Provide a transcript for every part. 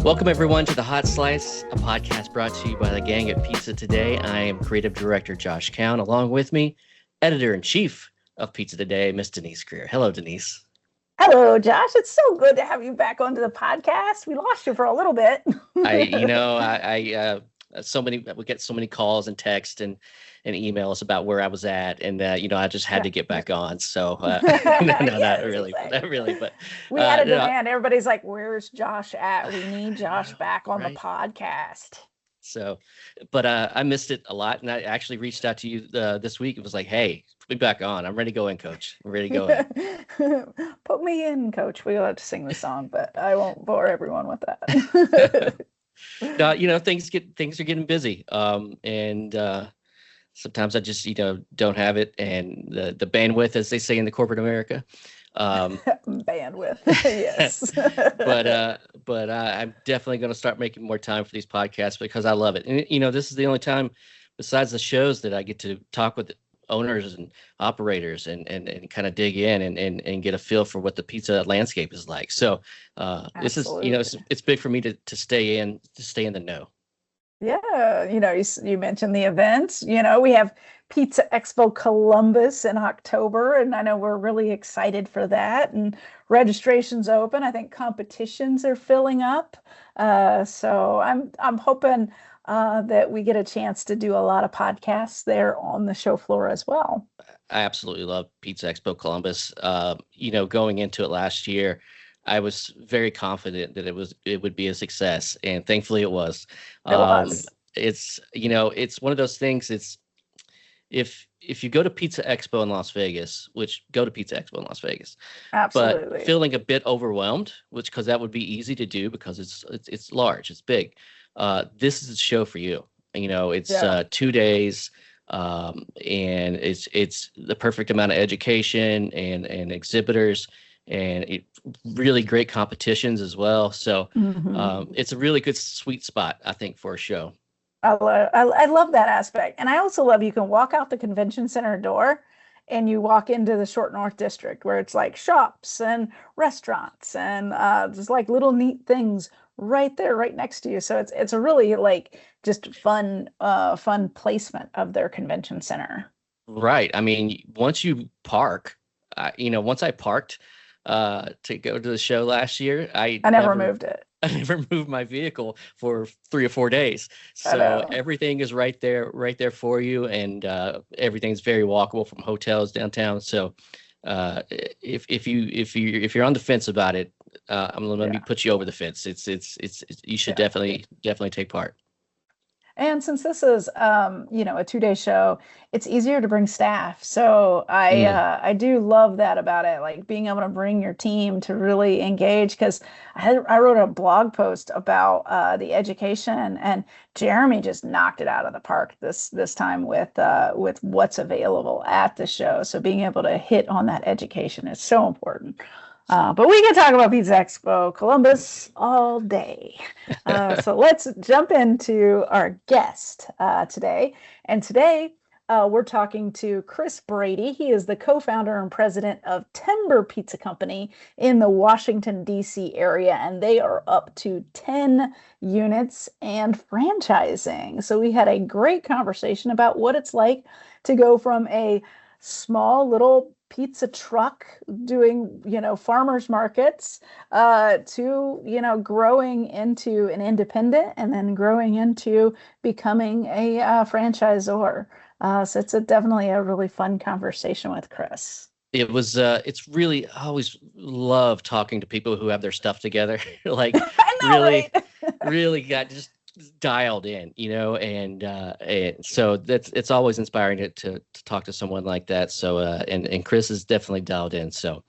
Welcome, everyone, to The Hot Slice, a podcast brought to you by the gang at Pizza Today. I am creative director Josh Cowan. Along with me, editor-in-chief of Pizza Today, Miss Denise Greer. Hello, Denise. Hello, Josh. It's so good to have you back onto the podcast. We lost you for a little bit. We get so many calls and texts and emails about where I was at, and I just had to get back on. So not really, but we had a demand. Everybody's like, "Where's Josh at? We need Josh back on the podcast." So, but I missed it a lot, and I actually reached out to you this week. It was like, "Hey, put me back on. I'm ready to go in, Coach. I'm ready to go in." Put me in, Coach. We have to sing the song, but I won't bore everyone with that. No, things are getting busy, and sometimes I just don't have it, and the bandwidth, as they say in the corporate America. Bandwidth, yes. but I'm definitely going to start making more time for these podcasts because I love it, and this is the only time besides the shows that I get to talk with owners and operators and kind of dig in and get a feel for what the pizza landscape is like. So this is it's big for me to stay in the know. Yeah, you mentioned the events. We have Pizza Expo Columbus in October, and I know we're really excited for that. And registration's open. I think competitions are filling up. So I'm hoping that we get a chance to do a lot of podcasts there on the show floor as well. I absolutely love Pizza Expo Columbus. Going into it last year, I was very confident that it would be a success, and thankfully it was. It was. It's one of those things. It's if you go to Pizza Expo in Las Vegas, go to Pizza Expo in Las Vegas, absolutely, but feeling a bit overwhelmed, because that would be easy to do because it's large, it's big. This is a show for you. It's 2 days, and it's the perfect amount of education and exhibitors, and really great competitions as well. So it's a really good sweet spot, I think, for a show. I love that aspect. And I also love you can walk out the convention center door and you walk into the Short North District, where it's like shops and restaurants and there's like little neat things right there, right next to you. So it's a really just fun placement of their convention center. Right. I mean, once you park, once I parked to go to the show last year, I never moved it. I never moved my vehicle for 3 or 4 days. So everything is right there for you. And everything's very walkable from hotels downtown. So if you're on the fence about it, I'm going to put you over the fence. It's you should definitely take part. And since this is, a 2-day show, it's easier to bring staff. So I do love that about it, like being able to bring your team to really engage. Because I wrote a blog post about the education, and Jeremy just knocked it out of the park this time with what's available at the show. So being able to hit on that education is so important. But we can talk about Pizza Expo Columbus all day. So let's jump into our guest today. And today we're talking to Chris Brady. He is the co-founder and president of Timber Pizza Company in the Washington, D.C. area. And they are up to 10 units and franchising. So we had a great conversation about what it's like to go from a small little pizza truck doing, farmers markets, to, growing into an independent and then growing into becoming a franchisor. So it's definitely a really fun conversation with Chris. It was, it's really, I always love talking to people who have their stuff together, like really got just dialed in, and so it's always inspiring to talk to someone like that. So and Chris is definitely dialed in. So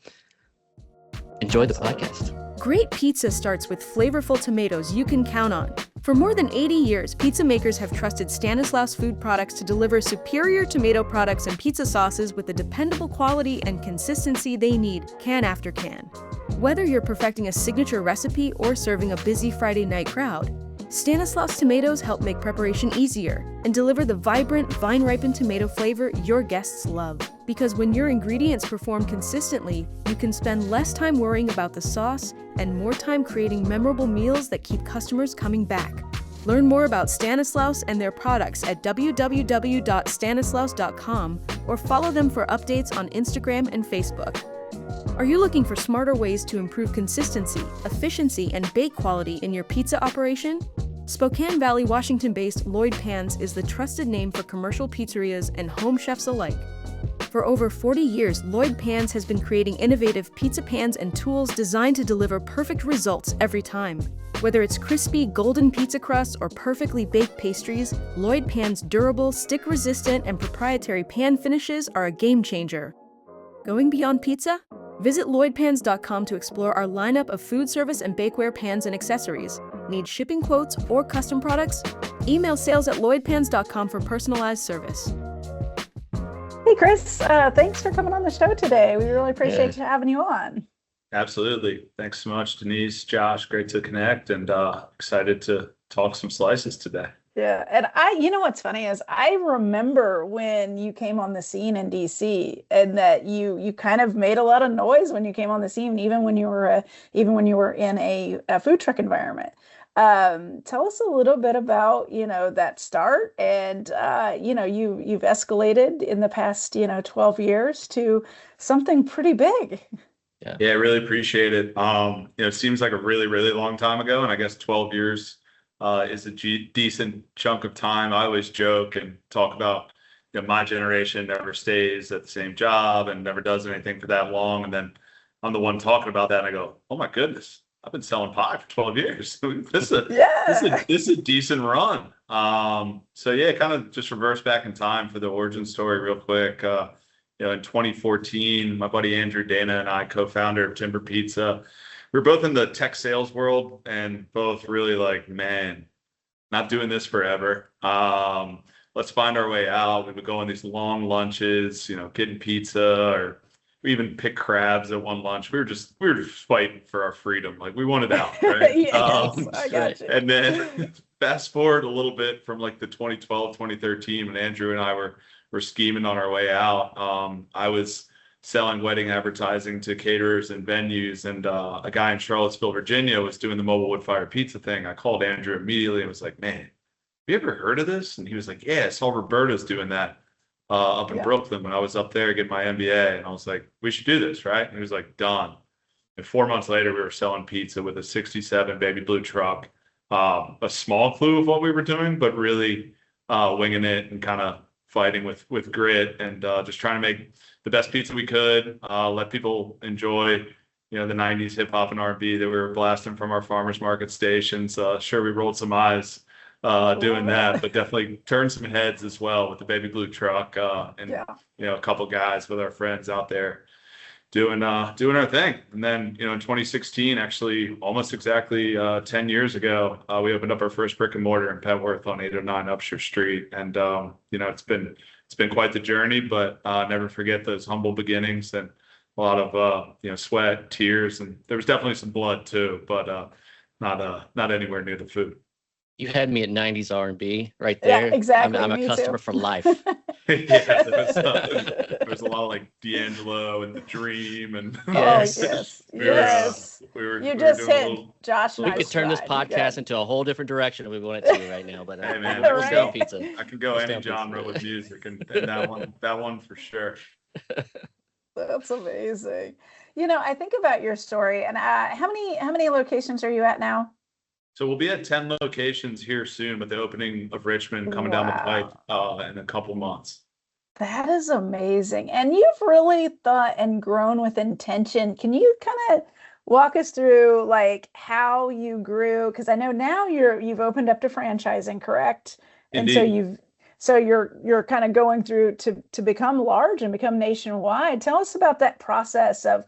enjoy the podcast. Great pizza starts with flavorful tomatoes you can count on. For more than 80 years, pizza makers have trusted Stanislaus Food Products to deliver superior tomato products and pizza sauces with the dependable quality and consistency they need, can after can. Whether you're perfecting a signature recipe or serving a busy Friday night crowd, Stanislaus tomatoes help make preparation easier and deliver the vibrant, vine-ripened tomato flavor your guests love. Because when your ingredients perform consistently, you can spend less time worrying about the sauce and more time creating memorable meals that keep customers coming back. Learn more about Stanislaus and their products at www.stanislaus.com or follow them for updates on Instagram and Facebook. Are you looking for smarter ways to improve consistency, efficiency, and bake quality in your pizza operation? Spokane Valley, Washington-based Lloyd Pans is the trusted name for commercial pizzerias and home chefs alike. For over 40 years, Lloyd Pans has been creating innovative pizza pans and tools designed to deliver perfect results every time. Whether it's crispy, golden pizza crusts or perfectly baked pastries, Lloyd Pans' durable, stick-resistant, and proprietary pan finishes are a game changer. Going beyond pizza? Visit lloydpans.com to explore our lineup of food service and bakeware pans and accessories. Need shipping quotes or custom products? Email sales@lloydpans.com for personalized service. Hey, Chris, thanks for coming on the show today. We really appreciate having you on. Absolutely. Thanks so much, Denise, Josh. Great to connect, and excited to talk some slices today. Yeah. And you know, what's funny is I remember when you came on the scene in DC, and that you kind of made a lot of noise when you came on the scene, even when you were in a food truck environment. Tell us a little bit about, that start, and, you've escalated in the past, 12 years to something pretty big. Yeah, I really appreciate it. It seems like a really, really long time ago, and I guess 12 years is a decent chunk of time. I always joke and talk about, my generation never stays at the same job and never does anything for that long. And then I'm the one talking about that, and I go, oh my goodness, I've been selling pie for 12 years. This is a decent run. So yeah, kind of just reverse back in time for the origin story real quick. In 2014, my buddy Andrew Dana and I, co-founder of Timber Pizza, we were both in the tech sales world and both really like, man, not doing this forever. Let's find our way out. We would go on these long lunches, getting pizza, or we even pick crabs at one lunch. We were just fighting for our freedom. Like, we wanted out, right? Yes, I got you. And then fast forward a little bit from like the 2012, 2013, when Andrew and I were scheming on our way out. I was selling wedding advertising to caterers and venues, and a guy in Charlottesville, Virginia was doing the mobile wood fire pizza thing. I called Andrew immediately and was like, man, have you ever heard of this? And he was like, yeah, I saw Roberta's doing that up in Brooklyn when I was up there getting my MBA. And I was like, we should do this, right? And he was like, done. And 4 months later, we were selling pizza with a 67 baby blue truck. A small clue of what we were doing, but really winging it and kind of fighting with grit, and just trying to make the best pizza we could, let people enjoy, the 90s hip hop and R&B that we were blasting from our farmers market stations. Sure, we rolled some eyes doing that, but definitely turned some heads as well with the baby blue truck, and a couple guys with our friends out there doing our thing. And then, in 2016, actually almost exactly 10 years ago, we opened up our first brick and mortar in Petworth on 809 Upshur Street. And, it's been quite the journey, but never forget those humble beginnings, and a lot of, sweat, tears, and there was definitely some blood too, but not anywhere near the food. You had me at 90s R&B right there. Yeah, exactly. I'm a customer for life. Yeah, there was a lot of like D'Angelo and The Dream, and yes. We You just hit Josh. We could turn this podcast into a whole different direction if we wanted to right now. But hey, man, we're still pizza. I can go any genre with music, and that one for sure. That's amazing. I think about your story, and how many locations are you at now? So we'll be at 10 locations here soon, but the opening of Richmond coming down the pipe in a couple months. That is amazing. And you've really thought and grown with intention. Can you kind of walk us through like how you grew? Because I know now you've opened up to franchising, correct? Indeed. And so you're kind of going through to become large and become nationwide. Tell us about that process of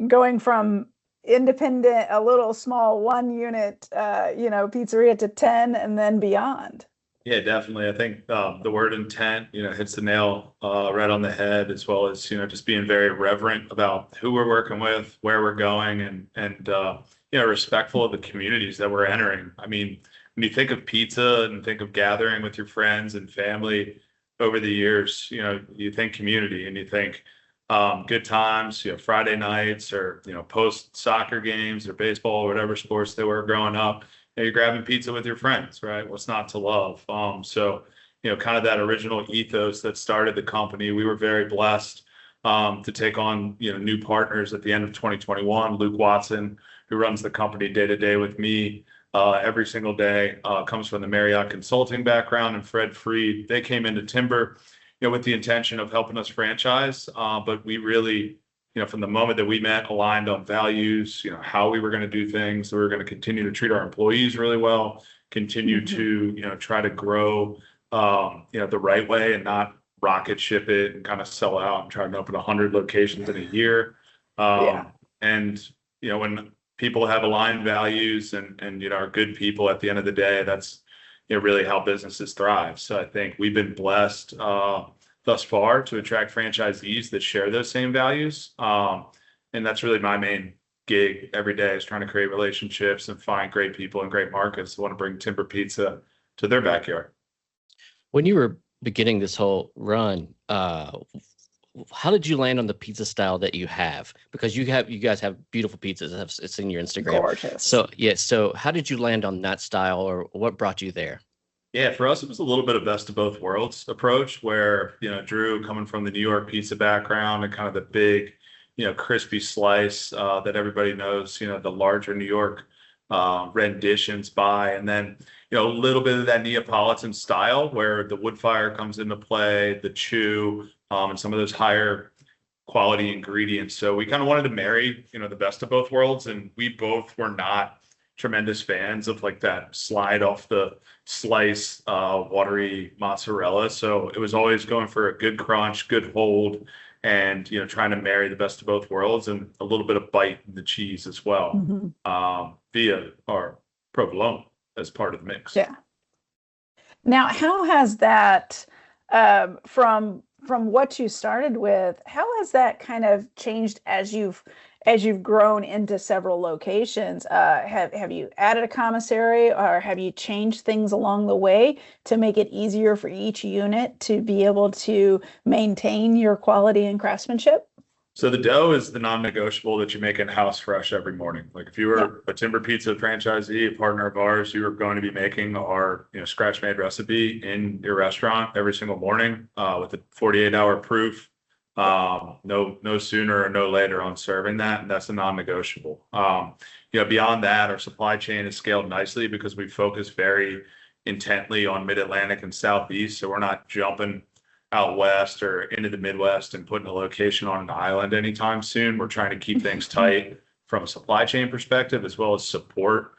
going from independent, a little small 1 unit, pizzeria to 10 and then beyond. Yeah, definitely. I think the word intent, hits the nail right on the head, as well as, just being very reverent about who we're working with, where we're going, and respectful of the communities that we're entering. I mean, when you think of pizza and think of gathering with your friends and family over the years, you think community and you think good times, Friday nights or, post soccer games or baseball or whatever sports they were growing up. You're grabbing pizza with your friends, right? What's not to love? So, kind of that original ethos that started the company. We were very blessed to take on, new partners at the end of 2021. Luke Watson, who runs the company day to day with me every single day, comes from the Marriott consulting background, and Fred Freed. They came into Timber, with the intention of helping us franchise, but we really, from the moment that we met, aligned on values, how we were going to do things. We were going to continue to treat our employees really well, continue to, try to grow, the right way and not rocket ship it and kind of sell out and try to open 100 locations in a year. And, when people have aligned values and, are good people at the end of the day, that's, really how businesses thrive. So I think we've been blessed thus far to attract franchisees that share those same values. And that's really my main gig every day, is trying to create relationships and find great people and great markets who want to bring Timber Pizza to their backyard. When you were beginning this whole run, how did you land on the pizza style that you have? Because you guys have beautiful pizzas. It's in your Instagram. Gorgeous. So how did you land on that style, or what brought you there? Yeah, for us, it was a little bit of best of both worlds approach, where, Drew, coming from the New York pizza background and kind of the big, crispy slice that everybody knows, the larger New York renditions by, and then, a little bit of that Neapolitan style where the wood fire comes into play, the chew, and some of those higher quality ingredients. So we kind of wanted to marry, the best of both worlds. And we both were not tremendous fans of like that slide off the slice, watery mozzarella. So it was always going for a good crunch, good hold, and, trying to marry the best of both worlds and a little bit of bite in the cheese as well, via our provolone as part of the mix. Yeah. Now, how has that, from what you started with, how has that kind of changed as you've grown into several locations? Have you added a commissary, or have you changed things along the way to make it easier for each unit to be able to maintain your quality and craftsmanship? So the dough is the non-negotiable that you make in-house fresh every morning. Like if you were a Timber Pizza franchisee, a partner of ours, you were going to be making our, scratch-made recipe in your restaurant every single morning with a 48-hour proof. No sooner or no later on serving that, and that's a non-negotiable. Beyond that, our supply chain is scaled nicely because we focus very intently on Mid-Atlantic and Southeast, so we're not jumping out west or into the Midwest and putting a location on an island anytime soon. We're trying to keep things tight from a supply chain perspective, as well as support.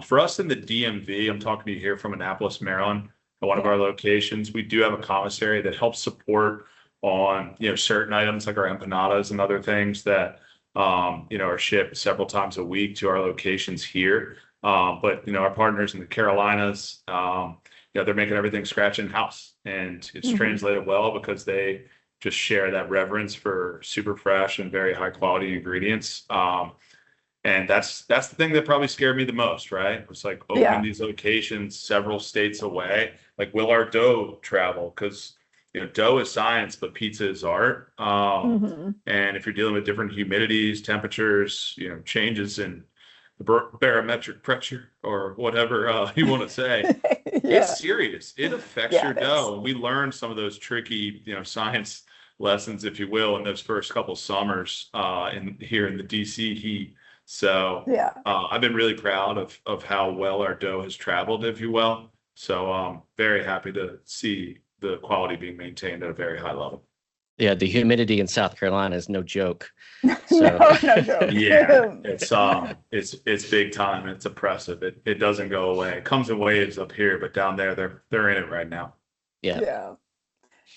For us in the DMV, I'm talking to you here from Annapolis, Maryland, at one of our locations. We do have a commissary that helps support on, certain items like our empanadas and other things that, are shipped several times a week to our locations here. But, our partners in the Carolinas, they're making everything scratch in-house, and it's translated well because they just share that reverence for super fresh and very high quality ingredients. And that's the thing that probably scared me the most, right? It's like opening these locations several states away. Like, will our dough travel? Because dough is science, but pizza is art. And if you're dealing with different humidities, temperatures, changes in the barometric pressure or whatever you want to say, it's serious. It affects your dough. And we learned some of those tricky, science lessons, if you will, in those first couple summers here in the DC heat. So I've been really proud of how well our dough has traveled, if you will. So I'm very happy to see the quality being maintained at a very high level. Yeah, the humidity in South Carolina is no joke. So. no joke. Yeah, it's big time. It's oppressive. It doesn't go away. It comes in waves up here, but down there they're in it right now. Yeah.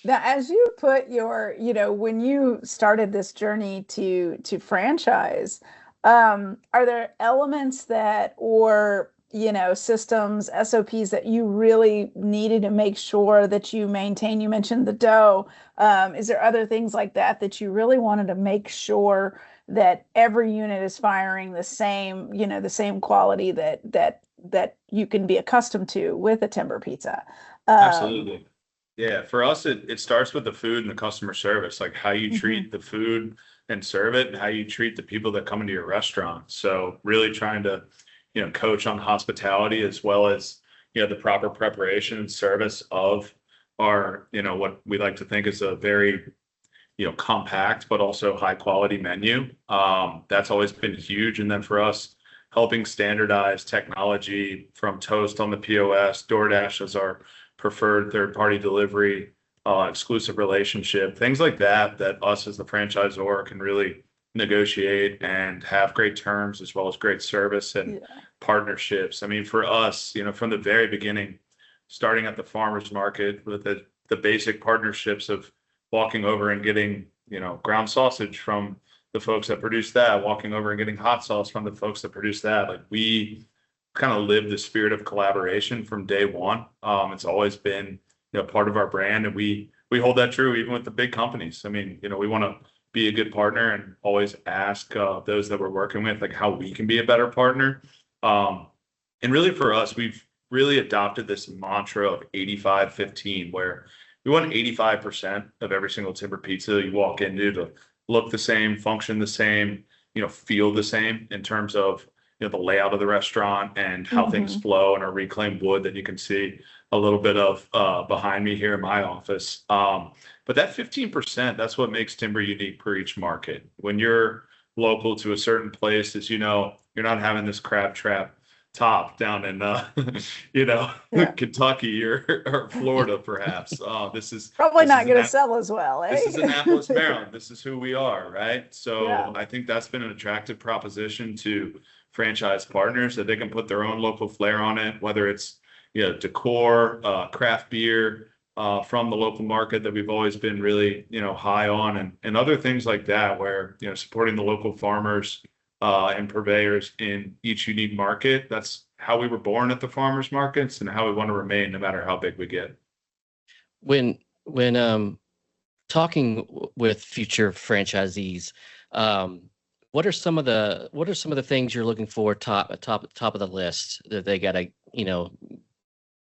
Now, as you put your, when you started this journey to franchise, are there elements that, or systems, SOPs that you really needed to make sure that you maintain? You mentioned the dough. Is there other things like that you really wanted to make sure that every unit is firing the same, the same quality that that you can be accustomed to with a Timber pizza. Absolutely. Yeah, for us, it starts with the food and the customer service, like how you treat the food and serve it, and how you treat the people that come into your restaurant. So really trying to, coach on hospitality, as well as, the proper preparation and service of our, what we like to think is a very, compact, but also high quality menu. That's always been huge. And then for us, helping standardize technology from Toast on the POS, DoorDash as our preferred third-party delivery, exclusive relationship, things like that, that us as the franchisor can really negotiate and have great terms, as well as great service and partnerships. I mean, for us, from the very beginning, starting at the farmers market with the basic partnerships of walking over and getting, ground sausage from the folks that produce that, walking over and getting hot sauce from the folks that produce that. Like, we kind of live the spirit of collaboration from day one. It's always been, part of our brand, and we hold that true even with the big companies. I mean, we want to be a good partner and always ask those that we're working with, like, how we can be a better partner. And really for us, we've really adopted this mantra of 85-15, where we want 85% of every single Timber pizza you walk into to look the same, function the same, feel the same in terms of, the layout of the restaurant and how things flow, and our reclaimed wood that you can see a little bit of behind me here in my office. But that 15%, that's what makes Timber unique per each market. When you're local to a certain place, as you know, you're not having this crab trap top down in Kentucky or Florida, perhaps. This is probably not going to sell as well. This is Annapolis, Maryland. This is who we are, right? So I think that's been an attractive proposition to franchise partners, that they can put their own local flair on it, whether it's decor, craft beer from the local market that we've always been really high on, and other things like that, where supporting the local farmers and purveyors in each unique market. That's how we were born at the farmers markets, and how we want to remain no matter how big we get. When talking with future franchisees, what are some of the things you're looking for top of the list that they gotta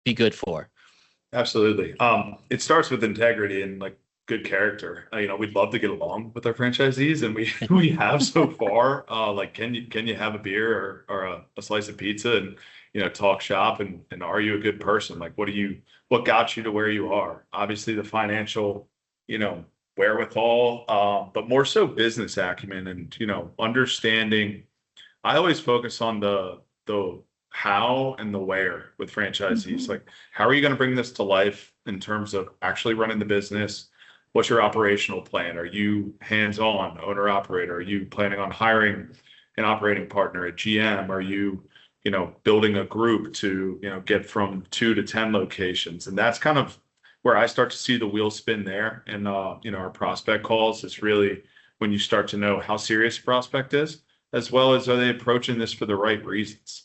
be good for? Absolutely. It starts with integrity and like good character. We'd love to get along with our franchisees, and we have so far. Like, can you have a beer or a slice of pizza and talk shop, and are you a good person? Like, what got you to where you are? Obviously the financial wherewithal, but more so business acumen and understanding. I always focus on the how and the where with franchisees. Like, how are you going to bring this to life in terms of actually running the business? What's your operational plan? Are you hands-on, owner operator? Are you planning on hiring an operating partner, a GM? Are you building a group to get from 2 to 10 locations? And that's kind of where I start to see the wheel spin there. And our prospect calls is really when you start to know how serious a prospect is, as well as, are they approaching this for the right reasons?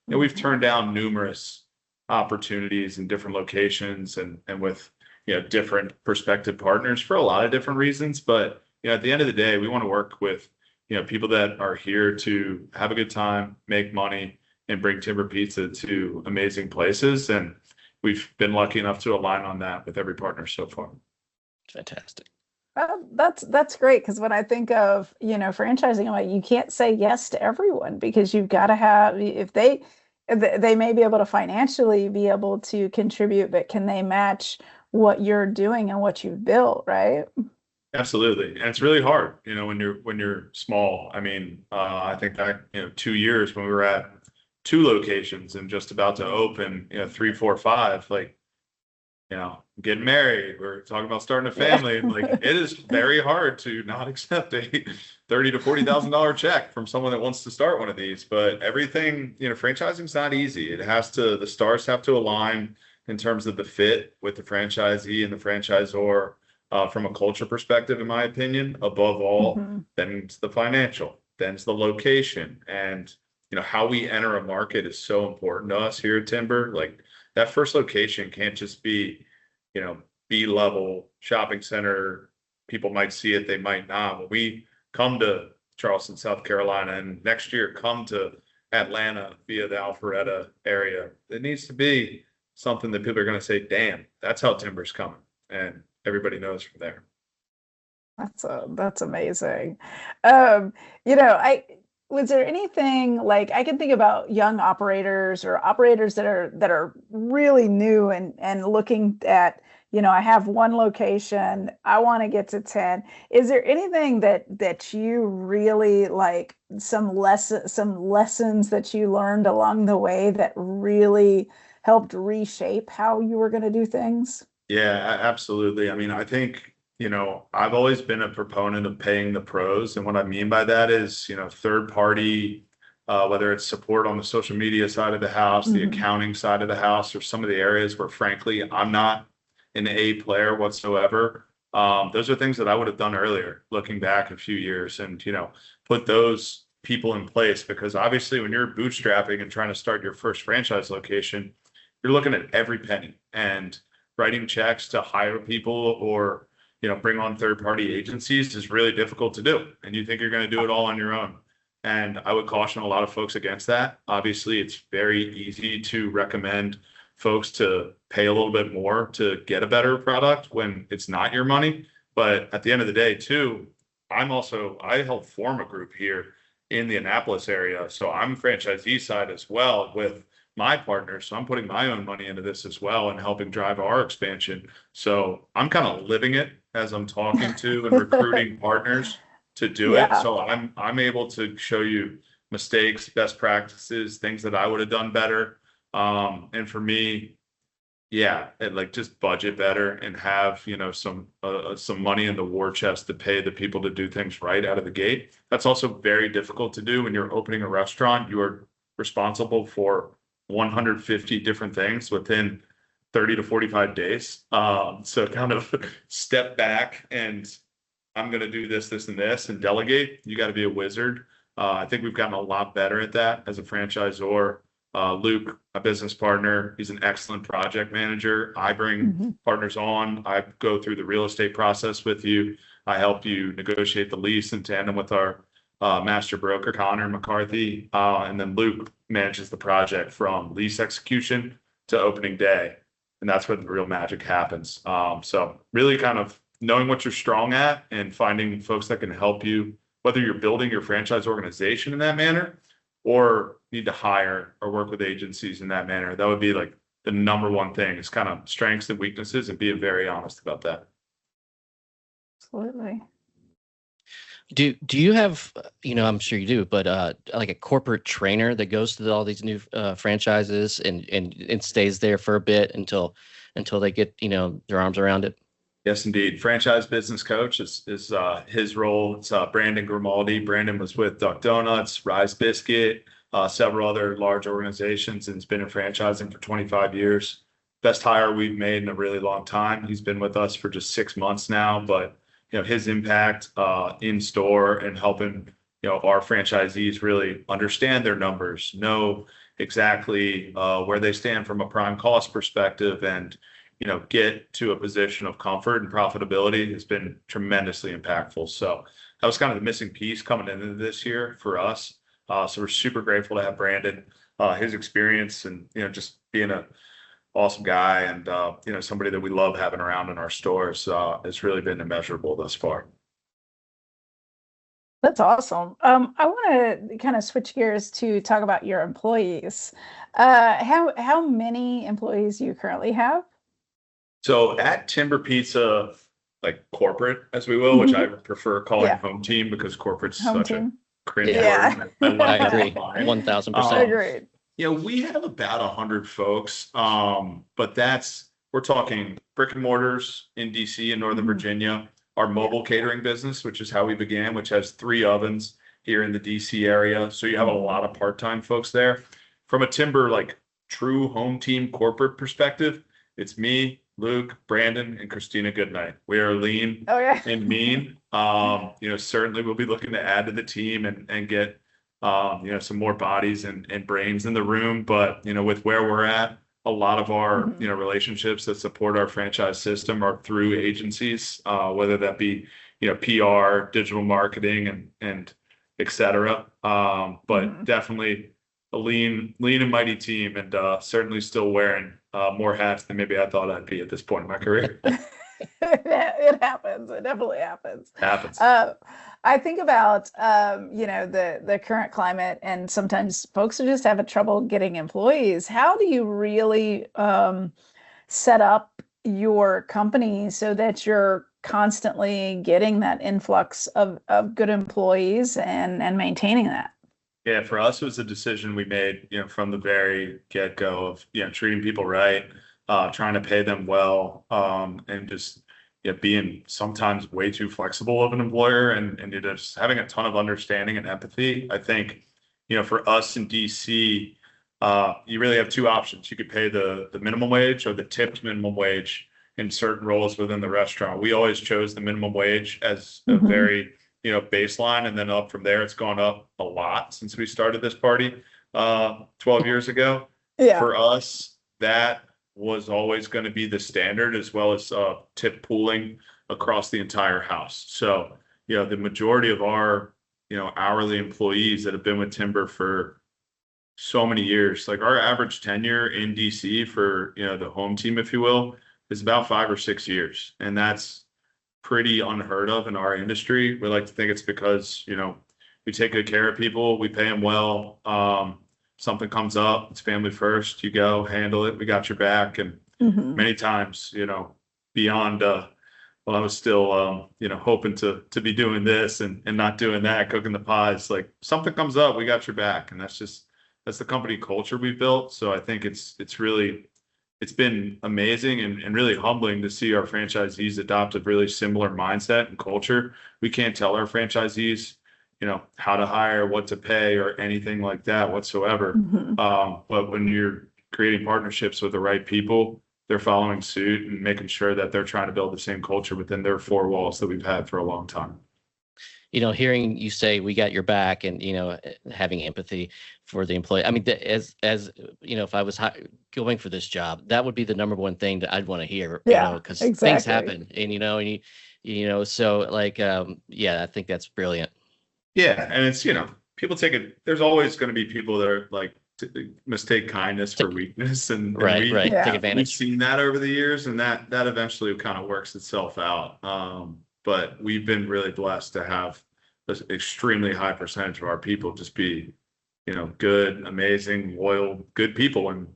We've turned down numerous opportunities in different locations and with different prospective partners for a lot of different reasons. But at the end of the day, we want to work with people that are here to have a good time, make money, and bring Timber Pizza to amazing places. And we've been lucky enough to align on that with every partner so far. Fantastic. That's great, because when I think of franchising, I'm like, you can't say yes to everyone, because you've got to have, if they may be able to financially be able to contribute, but can they match what you're doing and what you've built, right? Absolutely. And it's really hard, when you're small. I mean, I think back 2 years when we were at 2 locations and just about to open 3, 4, 5, like getting married, we're talking about starting a family. Like, it is very hard to not accept a $30,000 to $40,000 check from someone that wants to start one of these. But everything, franchising is not easy. The stars have to align in terms of the fit with the franchisee and the franchisor, from a culture perspective, in my opinion. Above all, then it's the financial, then it's the location, and how we enter a market is so important to us here at Timber. Like, that first location can't just be, B-level shopping center. People might see it, they might not. When we come to Charleston, South Carolina, and next year come to Atlanta via the Alpharetta area. It needs to be something that people are going to say, damn, that's how timber's coming. And everybody knows from there. That's amazing. I was there anything like I can think about young operators or operators that are really new and looking at, I have one location, I want to get to 10. Is there anything that you really like some lessons that you learned along the way that really helped reshape how you were going to do things? Yeah, absolutely. I mean, I think, I've always been a proponent of paying the pros. And what I mean by that is, third party, whether it's support on the social media side of the house, the accounting side of the house, or some of the areas where, frankly, I'm not an A player whatsoever. Those are things that I would have done earlier, looking back a few years, and, put those people in place, because obviously when you're bootstrapping and trying to start your first franchise location, you're looking at every penny, and writing checks to hire people or bring on third-party agencies is really difficult to do. And you think you're going to do it all on your own. And I would caution a lot of folks against that. Obviously, it's very easy to recommend folks to pay a little bit more to get a better product when it's not your money. But at the end of the day, too, I help form a group here in the Annapolis area. So I'm franchisee side as well with my partners. So I'm putting my own money into this as well and helping drive our expansion. So I'm kind of living it as I'm talking to and recruiting partners to do it. So I'm able to show you mistakes, best practices, things that I would have done better. And for me, just budget better and have, some money in the war chest to pay the people to do things right out of the gate. That's also very difficult to do when you're opening a restaurant. You are responsible for 150 different things within 30 to 45 days. So kind of step back and I'm going to do this, this, and this, and delegate. You got to be a wizard. I think we've gotten a lot better at that as a franchisor. Luke, a business partner, he's an excellent project manager. I bring partners on. I go through the real estate process with you. I help you negotiate the lease in tandem with our master broker, Connor McCarthy. And then Luke manages the project from lease execution to opening day. And that's where the real magic happens. So really kind of knowing what you're strong at and finding folks that can help you, whether you're building your franchise organization in that manner or need to hire or work with agencies in that manner. That would be like the number one thing is kind of strengths and weaknesses and being very honest about that. Absolutely. Do you have, I'm sure you do, but like a corporate trainer that goes to all these new franchises and stays there for a bit until they get, their arms around it? Yes, indeed. Franchise business coach is his role. It's Brandon Grimaldi. Brandon was with Duck Donuts, Rise Biscuit, several other large organizations, and has been in franchising for 25 years. Best hire we've made in a really long time. He's been with us for just 6 months now, but his impact in store and helping our franchisees really understand their numbers, know exactly where they stand from a prime cost perspective, and get to a position of comfort and profitability has been tremendously impactful. So that was kind of the missing piece coming into this year for us. So we're super grateful to have Brandon, his experience and, just being an awesome guy and, somebody that we love having around in our stores has really been immeasurable thus far. That's awesome. I want to kind of switch gears to talk about your employees. How many employees do you currently have? So at Timber Pizza, like corporate, as we will, which I prefer calling home team because corporate's such a cringe word. I agree. 1,000%. Agreed. We have about 100 folks, but we're talking brick and mortars in DC and Northern Virginia, our mobile catering business, which is how we began, which has 3 ovens here in the DC area. So you have a lot of part-time folks there. From a Timber, like true home team corporate perspective, it's me, Luke, Brandon, and Christina Goodnight. We are lean and mean. Certainly we'll be looking to add to the team and get, some more bodies and brains in the room. But, with where we're at, a lot of our, relationships that support our franchise system are through agencies, whether that be, PR, digital marketing, and et cetera. But definitely a lean and mighty team, and certainly still wearing more hats than maybe I thought I'd be at this point in my career. It happens. It definitely happens. Happens. I think about the current climate, and sometimes folks are just having trouble getting employees. How do you really set up your company so that you're constantly getting that influx of good employees and maintaining that? Yeah, for us, it was a decision we made, from the very get-go of, treating people right, trying to pay them well, and just being sometimes way too flexible of an employer, and just having a ton of understanding and empathy. I think, for us in DC, you really have two options. You could pay the minimum wage or the tipped minimum wage in certain roles within the restaurant. We always chose the minimum wage as a very baseline, and then up from there, it's gone up a lot since we started this party 12 years ago. Yeah. For us, that was always going to be the standard, as well as tip pooling across the entire house. So, the majority of our, hourly employees that have been with Timber for so many years, like our average tenure in DC for, the home team, if you will, is about 5 or 6 years. And that's pretty unheard of in our industry. We like to think it's because, we take good care of people, we pay them well. Something comes up, it's family first, you go handle it, we got your back. And many times, beyond, well, I was still, hoping to be doing this and not doing that, cooking the pies, like something comes up, we got your back. And that's the company culture we built. So I think it's been amazing and really humbling to see our franchisees adopt a really similar mindset and culture. We can't tell our franchisees, how to hire, what to pay, or anything like that whatsoever. But when you're creating partnerships with the right people, they're following suit and making sure that they're trying to build the same culture within their four walls that we've had for a long time. Hearing you say we got your back, and having empathy for the employee. I mean, as if I was going for this job, that would be the number one thing that I'd want to hear. Because things happen, and so like, I think that's brilliant. Yeah, and it's people take it. There's always going to be people that are like mistake kindness for weakness, and right, take advantage. We've seen that over the years, and that eventually kind of works itself out. But we've been really blessed to have this extremely high percentage of our people just be, good, amazing, loyal, good people. And,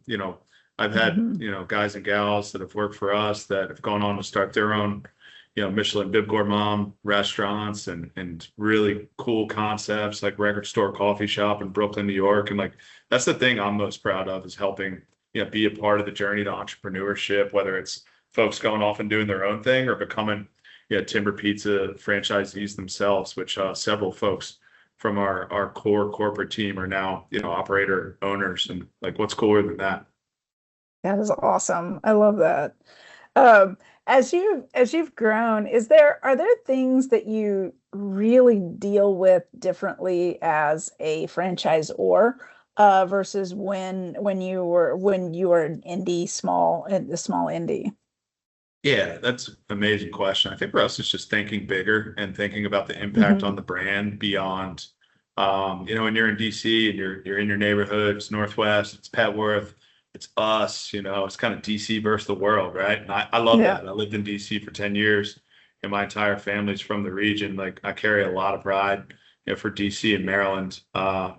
I've had, guys and gals that have worked for us that have gone on to start their own, Michelin Bib Gourmand restaurants and really cool concepts like Record Store Coffee Shop in Brooklyn, New York. And like, that's the thing I'm most proud of, is helping, be a part of the journey to entrepreneurship, whether it's folks going off and doing their own thing or becoming Timber Pizza franchisees themselves, which several folks from our core corporate team are now, operator owners. And like, what's cooler than that? That is awesome. I love that. As you've grown, are there things that you really deal with differently as a franchisor versus when you were an indie, small indie? Yeah, that's an amazing question. I think for us, it's just thinking bigger and thinking about the impact on the brand beyond, when you're in DC and you're in your neighborhood, it's Northwest, it's Petworth, it's us, it's kind of DC versus the world, right? And I love that. I lived in DC for 10 years, and my entire family's from the region. Like, I carry a lot of pride, for DC and Maryland.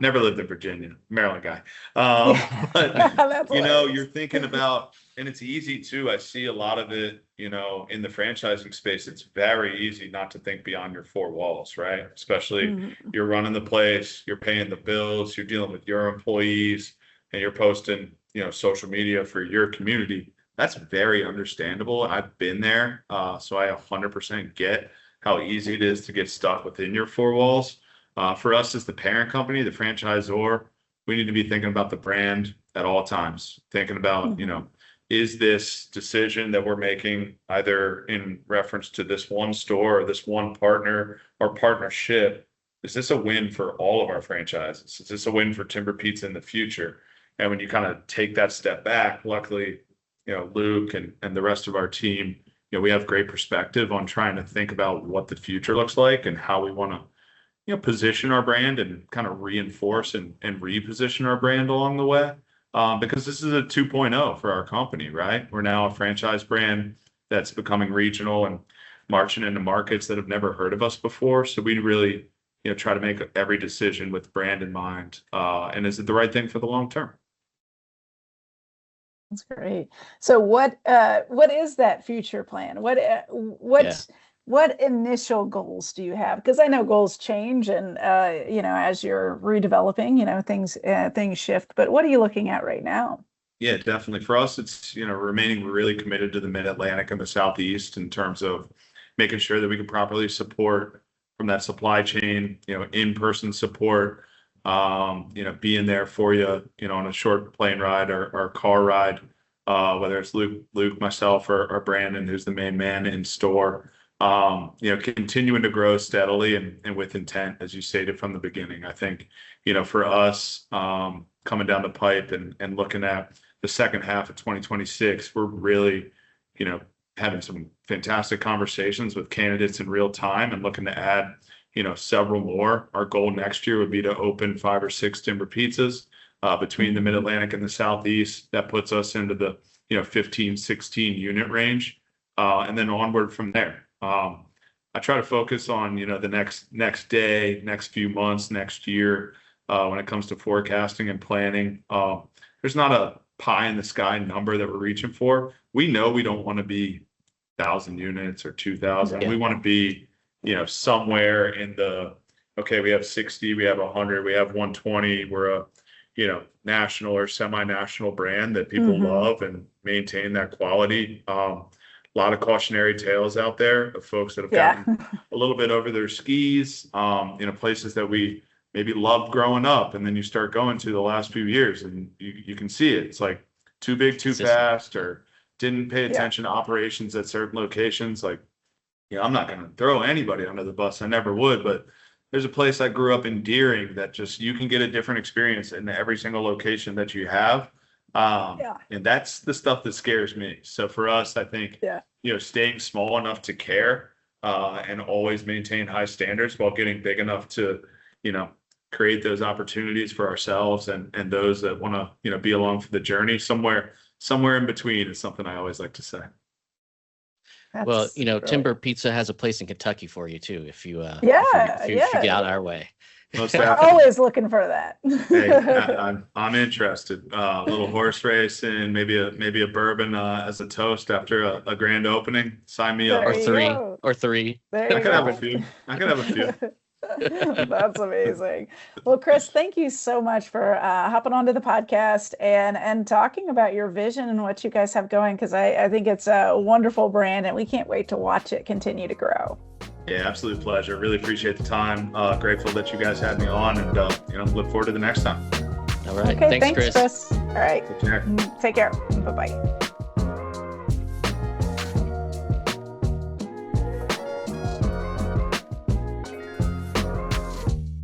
Never lived in Virginia, Maryland guy. But you're thinking about, and it's easy too. I see a lot of it, in the franchising space. It's very easy not to think beyond your four walls, right? Especially you're running the place, you're paying the bills, you're dealing with your employees, and you're posting, social media for your community. That's very understandable. I've been there. So I 100% get how easy it is to get stuck within your four walls. For us as the parent company, the franchisor, we need to be thinking about the brand at all times, thinking about, is this decision that we're making either in reference to this one store or this one partner or partnership, is this a win for all of our franchises? Is this a win for Timber Pizza in the future? And when you kind of take that step back, luckily, Luke and the rest of our team, we have great perspective on trying to think about what the future looks like and how we want to, position our brand and kind of reinforce and reposition our brand along the way. Because this is a 2.0 for our company, right? We're now a franchise brand that's becoming regional and marching into markets that have never heard of us before. So we really, try to make every decision with brand in mind. And is it the right thing for the long term? That's great. So what is that future plan? What initial goals do you have? Because I know goals change, and as you're redeveloping, things shift. But what are you looking at right now? Yeah, definitely. For us, it's remaining really committed to the Mid-Atlantic and the Southeast in terms of making sure that we can properly support from that supply chain, in-person support, being there for you, on a short plane ride or car ride, whether it's Luke, myself, or Brandon, who's the main man in store. Continuing to grow steadily and with intent, as you stated from the beginning. I think, for us, coming down the pipe and looking at the second half of 2026, we're really, having some fantastic conversations with candidates in real time and looking to add, several more. Our goal next year would be to open 5 or 6 timber pizzas between the Mid-Atlantic and the Southeast. That puts us into the, 15, 16 unit range, and then onward from there. I try to focus on, the next day, next few months, next year, when it comes to forecasting and planning. There's not a pie in the sky number that we're reaching for. We know we don't want to be 1,000 units or 2,000. Yeah. We want to be, somewhere in the, okay, we have 60, we have 100, we have 120. We're a, national or semi-national brand that people love and maintain that quality. A lot of cautionary tales out there of folks that have gotten a little bit over their skis, places that we maybe loved growing up. And then you start going to the last few years and you can see it. It's like too big, too fast, or didn't pay attention to operations at certain locations. Like, I'm not going to throw anybody under the bus. I never would, but there's a place I grew up in Deering that just, you can get a different experience in every single location that you have. And that's the stuff that scares me. So for us, I think, staying small enough to care, and always maintain high standards while getting big enough to, create those opportunities for ourselves and those that want to, be along for the journey. Somewhere in between is something I always like to say. Well, Timber Pizza has a place in Kentucky for you too, if you if you get out our way. Always looking for that. Hey, I'm interested. A little horse racing, maybe a bourbon as a toast after a grand opening. Sign me up. Or three. There I could have a few. That's amazing. Well, Chris, thank you so much for hopping onto the podcast and talking about your vision and what you guys have going, because I think it's a wonderful brand and we can't wait to watch it continue to grow. Yeah, absolute pleasure. Really appreciate the time. Grateful that you guys had me on, and look forward to the next time. All right. Okay, thanks, Chris. All right. Take care. Take care. Bye-bye.